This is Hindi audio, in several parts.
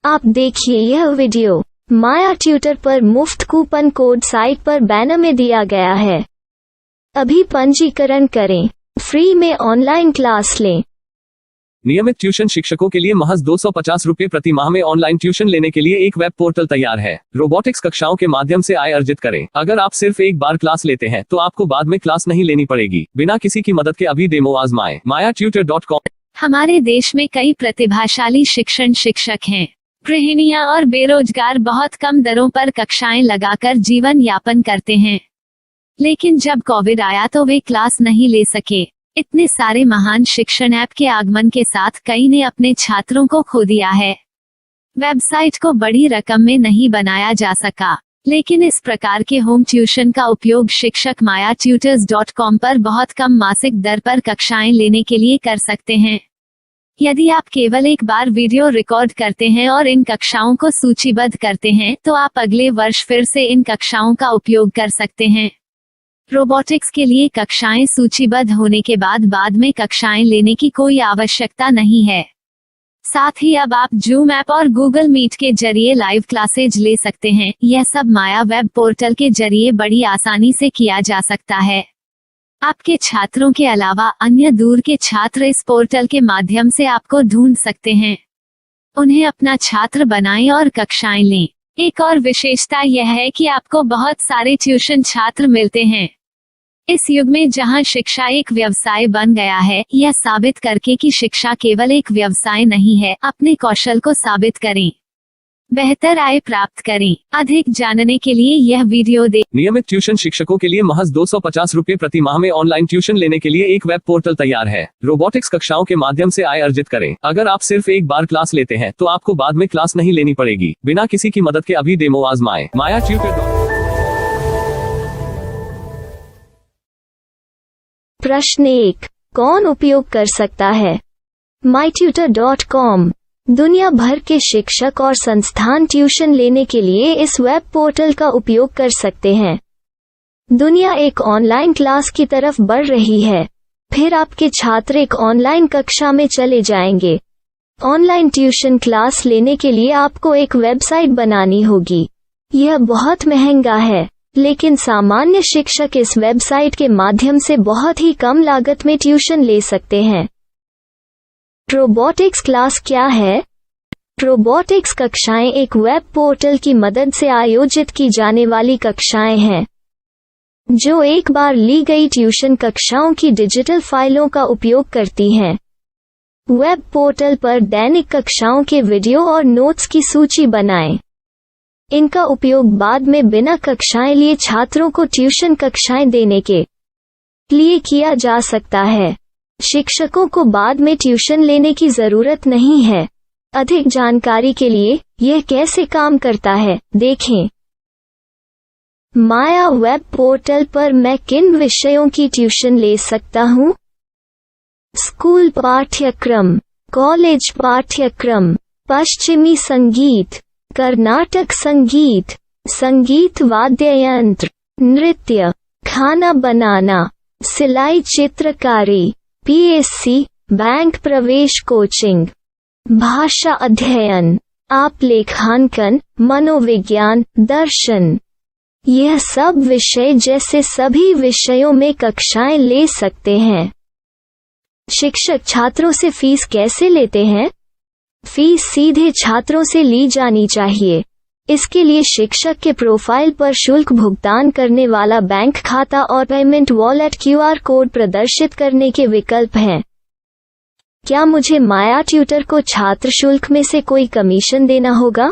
आप देखिए यह वीडियो माया ट्यूटर पर मुफ्त कूपन कोड साइट पर बैनर में दिया गया है। अभी पंजीकरण करें, फ्री में ऑनलाइन क्लास लें। नियमित ट्यूशन शिक्षकों के लिए महज 250 रुपये प्रति माह में ऑनलाइन ट्यूशन लेने के लिए एक वेब पोर्टल तैयार है। रोबोटिक्स कक्षाओं के माध्यम से आय अर्जित करें। अगर आप सिर्फ एक बार क्लास लेते हैं तो आपको बाद में क्लास नहीं लेनी पड़ेगी। बिना किसी की मदद के अभी डेमो आजमाएं। mayatutor.com। हमारे देश में कई प्रतिभाशाली शिक्षक हैं। गृहिणियां और बेरोजगार बहुत कम दरों पर कक्षाएं लगाकर जीवन यापन करते हैं, लेकिन जब कोविड आया तो वे क्लास नहीं ले सके। इतने सारे महान शिक्षण ऐप के आगमन के साथ कई ने अपने छात्रों को खो दिया है। वेबसाइट को बड़ी रकम में नहीं बनाया जा सका, लेकिन इस प्रकार के होम ट्यूशन का उपयोग शिक्षक mayatutors.com पर बहुत कम मासिक दर पर कक्षाएं लेने के लिए कर सकते हैं। यदि आप केवल एक बार वीडियो रिकॉर्ड करते हैं और इन कक्षाओं को सूचीबद्ध करते हैं तो आप अगले वर्ष फिर से इन कक्षाओं का उपयोग कर सकते हैं। रोबोटिक्स के लिए कक्षाएं सूचीबद्ध होने के बाद में कक्षाएं लेने की कोई आवश्यकता नहीं है। साथ ही अब आप जूम ऐप और गूगल मीट के जरिए लाइव क्लासेज ले सकते हैं। यह सब माया वेब पोर्टल के जरिए बड़ी आसानी से किया जा सकता है। आपके छात्रों के अलावा अन्य दूर के छात्र इस पोर्टल के माध्यम से आपको ढूंढ सकते हैं। उन्हें अपना छात्र बनाएं और कक्षाएं लें। एक और विशेषता यह है कि आपको बहुत सारे ट्यूशन छात्र मिलते हैं। इस युग में जहां शिक्षा एक व्यवसाय बन गया है, यह साबित करके कि शिक्षा केवल एक व्यवसाय नहीं है, अपने कौशल को साबित करें, बेहतर आय प्राप्त करें। अधिक जानने के लिए यह वीडियो देखें। नियमित ट्यूशन शिक्षकों के लिए महज 250 रुपये प्रति माह में ऑनलाइन ट्यूशन लेने के लिए एक वेब पोर्टल तैयार है। रोबोटिक्स कक्षाओं के माध्यम से आय अर्जित करें। अगर आप सिर्फ एक बार क्लास लेते हैं तो आपको बाद में क्लास नहीं लेनी पड़ेगी। बिना किसी की मदद के अभी डेमो आजमाएं। mayatutor.com। प्रश्न 1, कौन उपयोग कर सकता है? mytutor.com दुनिया भर के शिक्षक और संस्थान ट्यूशन लेने के लिए इस वेब पोर्टल का उपयोग कर सकते हैं। दुनिया एक ऑनलाइन क्लास की तरफ बढ़ रही है, फिर आपके छात्र एक ऑनलाइन कक्षा में चले जाएंगे। ऑनलाइन ट्यूशन क्लास लेने के लिए आपको एक वेबसाइट बनानी होगी। यह बहुत महंगा है, लेकिन सामान्य शिक्षक इस वेबसाइट के माध्यम से बहुत ही कम लागत में ट्यूशन ले सकते हैं। रोबोटिक्स क्लास क्या है? रोबोटिक्स कक्षाएं एक वेब पोर्टल की मदद से आयोजित की जाने वाली कक्षाएं हैं, जो एक बार ली गई ट्यूशन कक्षाओं की डिजिटल फाइलों का उपयोग करती हैं। वेब पोर्टल पर दैनिक कक्षाओं के वीडियो और नोट्स की सूची बनाएं। इनका उपयोग बाद में बिना कक्षाएं लिए छात्रों को ट्यूशन कक्षाएं देने के लिए किया जा सकता है। शिक्षकों को बाद में ट्यूशन लेने की जरूरत नहीं है। अधिक जानकारी के लिए यह कैसे काम करता है देखें। माया वेब पोर्टल पर मैं किन विषयों की ट्यूशन ले सकता हूँ? स्कूल पाठ्यक्रम, कॉलेज पाठ्यक्रम, पश्चिमी संगीत, कर्नाटक संगीत, संगीत वाद्य यंत्र, नृत्य, खाना बनाना, सिलाई चित्रकारी, पीएससी, बैंक प्रवेश कोचिंग, भाषा अध्ययन, आप लेखांकन, मनोविज्ञान, दर्शन। यह सब विषय जैसे सभी विषयों में कक्षाएं ले सकते हैं। शिक्षक छात्रों से फीस कैसे लेते हैं? फीस सीधे छात्रों से ली जानी चाहिए। इसके लिए शिक्षक के प्रोफाइल पर शुल्क भुगतान करने वाला बैंक खाता और पेमेंट वॉलेट क्यूआर कोड प्रदर्शित करने के विकल्प हैं। क्या मुझे माया ट्यूटर को छात्र शुल्क में से कोई कमीशन देना होगा?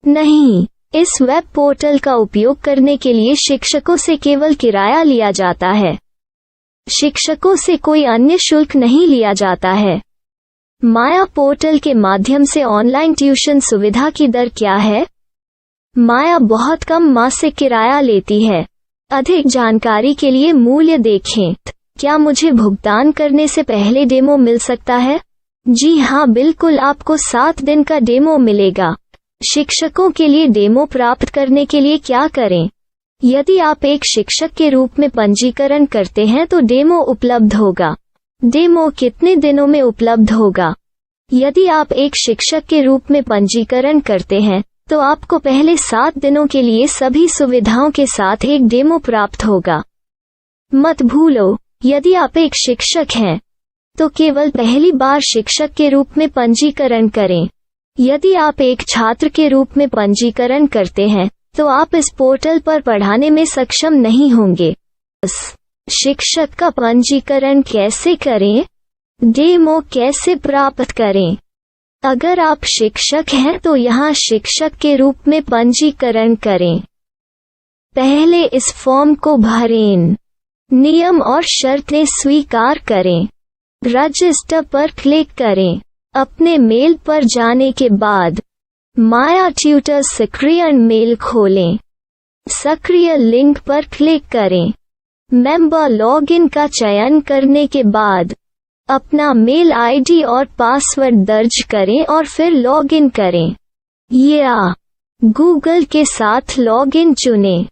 नहीं, इस वेब पोर्टल का उपयोग करने के लिए शिक्षकों से केवल किराया लिया जाता है। शिक्षकों से कोई अन्य शुल्क नहीं लिया जाता है। माया पोर्टल के माध्यम से ऑनलाइन ट्यूशन सुविधा की दर क्या है? माया बहुत कम मासिक किराया लेती है। अधिक जानकारी के लिए मूल्य देखें। क्या मुझे भुगतान करने से पहले डेमो मिल सकता है? जी हाँ, बिल्कुल, आपको 7 दिन का डेमो मिलेगा। शिक्षकों के लिए डेमो प्राप्त करने के लिए क्या करें? यदि आप एक शिक्षक के रूप में पंजीकरण करते हैं तो डेमो उपलब्ध होगा। डेमो कितने दिनों में उपलब्ध होगा? यदि आप एक शिक्षक के रूप में पंजीकरण करते हैं तो आपको पहले 7 दिनों के लिए सभी सुविधाओं के साथ एक डेमो प्राप्त होगा। मत भूलो, यदि आप एक शिक्षक हैं तो केवल पहली बार शिक्षक के रूप में पंजीकरण करें। यदि आप एक छात्र के रूप में पंजीकरण करते हैं तो आप इस पोर्टल पर पढ़ाने में सक्षम नहीं होंगे। शिक्षक का पंजीकरण कैसे करें? डेमो कैसे प्राप्त करें? अगर आप शिक्षक हैं तो यहाँ शिक्षक के रूप में पंजीकरण करें। पहले इस फॉर्म को भरें, नियम और शर्तें स्वीकार करें, रजिस्टर पर क्लिक करें। अपने मेल पर जाने के बाद माया ट्यूटर सक्रिय मेल खोलें। सक्रिय लिंक पर क्लिक करें। मेंबर लॉगिन का चयन करने के बाद अपना मेल आईडी और पासवर्ड दर्ज करें और फिर लॉगिन करें या गूगल के साथ लॉगिन चुनें।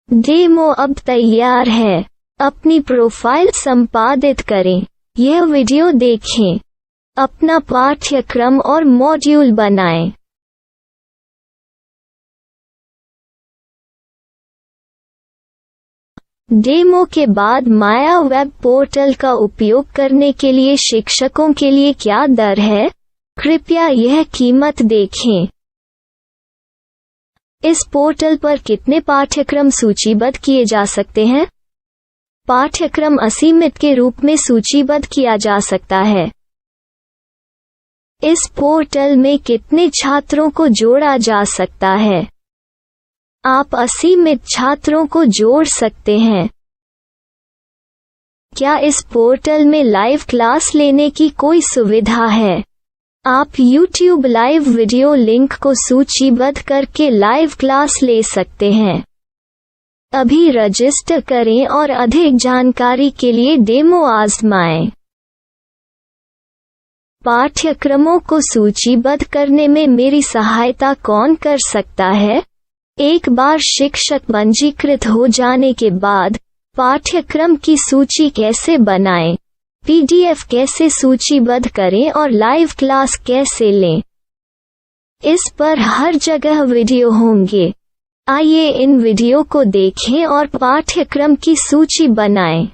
डेमो अब तैयार है। अपनी प्रोफाइल संपादित करें। यह वीडियो देखें। अपना पाठ्यक्रम और मॉड्यूल बनाएं। डेमो के बाद माया वेब पोर्टल का उपयोग करने के लिए शिक्षकों के लिए क्या दर है? कृपया यह कीमत देखें। इस पोर्टल पर कितने पाठ्यक्रम सूचीबद्ध किए जा सकते हैं? पाठ्यक्रम असीमित के रूप में सूचीबद्ध किया जा सकता है। इस पोर्टल में कितने छात्रों को जोड़ा जा सकता है? आप असीमित छात्रों को जोड़ सकते हैं। क्या इस पोर्टल में लाइव क्लास लेने की कोई सुविधा है? आप YouTube लाइव वीडियो लिंक को सूचीबद्ध करके लाइव क्लास ले सकते हैं। अभी रजिस्टर करें और अधिक जानकारी के लिए डेमो आजमाएं। पाठ्यक्रमों को सूचीबद्ध करने में मेरी सहायता कौन कर सकता है? एक बार शिक्षक पंजीकृत हो जाने के बाद पाठ्यक्रम की सूची कैसे बनाएं, PDF कैसे सूचीबद्ध करें और लाइव क्लास कैसे लें, इस पर हर जगह वीडियो होंगे। आइए इन वीडियो को देखें और पाठ्यक्रम की सूची बनाएं।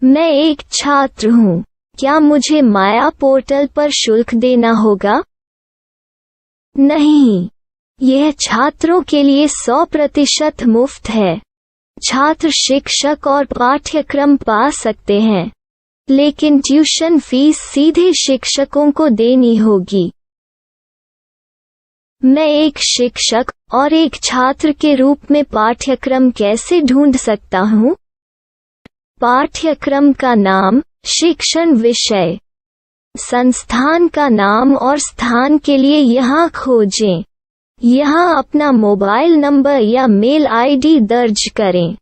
मैं एक छात्र हूँ। क्या मुझे माया पोर्टल पर शुल्क देना होगा? नहीं, यह छात्रों के लिए 100% मुफ्त है। छात्र शिक्षक और पाठ्यक्रम पा सकते हैं, लेकिन ट्यूशन फीस सीधे शिक्षकों को देनी होगी। मैं एक शिक्षक और एक छात्र के रूप में पाठ्यक्रम कैसे ढूंढ सकता हूँ? पाठ्यक्रम का नाम, शिक्षण विषय, संस्थान का नाम और स्थान के लिए यहाँ खोजें। यहाँ अपना मोबाइल नंबर या मेल आईडी दर्ज करें।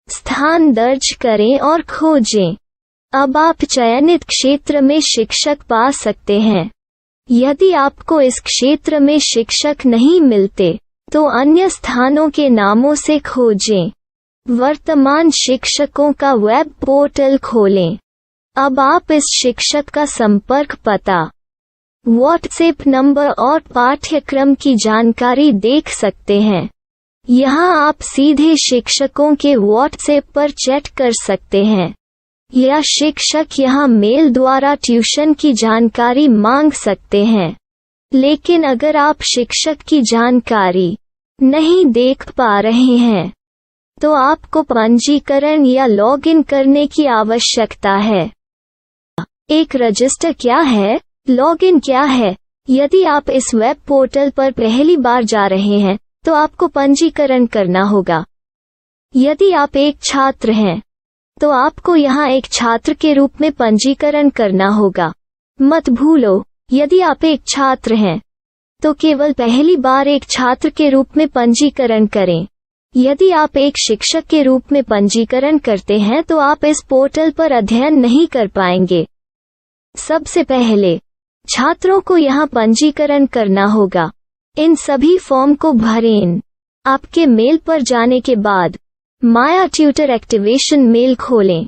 स्थान दर्ज करें और खोजें। अब आप चयनित क्षेत्र में शिक्षक पा सकते हैं। यदि आपको इस क्षेत्र में शिक्षक नहीं मिलते तो अन्य स्थानों के नामों से खोजें। वर्तमान शिक्षकों का वेब पोर्टल खोलें। अब आप इस शिक्षक का संपर्क पता, व्हाट्सएप नंबर और पाठ्यक्रम की जानकारी देख सकते हैं। यहाँ आप सीधे शिक्षकों के व्हाट्सएप पर चैट कर सकते हैं या शिक्षक यहाँ मेल द्वारा ट्यूशन की जानकारी मांग सकते हैं। लेकिन अगर आप शिक्षक की जानकारी नहीं देख पा रहे हैं तो आपको पंजीकरण या लॉगिन करने की आवश्यकता है। एक रजिस्टर क्या है? लॉगिन क्या है? यदि आप इस वेब पोर्टल पर पहली बार जा रहे हैं तो आपको पंजीकरण करना होगा। यदि आप एक छात्र हैं तो आपको यहाँ एक छात्र के रूप में पंजीकरण करना होगा। मत भूलो, यदि आप एक छात्र हैं तो केवल पहली बार एक छात्र के रूप में पंजीकरण करें। यदि आप एक शिक्षक के रूप में पंजीकरण करते हैं तो आप इस पोर्टल पर अध्ययन नहीं कर पाएंगे। सबसे पहले छात्रों को यहाँ पंजीकरण करना होगा। इन सभी फॉर्म को भरें। आपके मेल पर जाने के बाद माया ट्यूटर एक्टिवेशन मेल खोलें।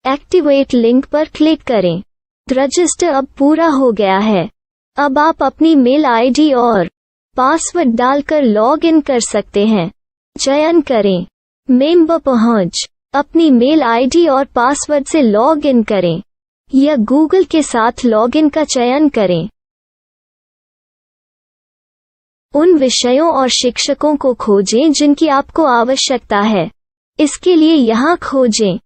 एक्टिवेट लिंक पर क्लिक करें। रजिस्टर अब पूरा हो गया है। अब आप अपनी मेल आईडी और पासवर्ड डालकर लॉग इन कर सकते हैं। चयन करें मेंबर पहुंच। अपनी मेल आईडी और पासवर्ड से लॉग इन करें या गूगल के साथ लॉगिन का चयन करें। उन विषयों और शिक्षकों को खोजें जिनकी आपको आवश्यकता है। इसके लिए यहाँ खोजें।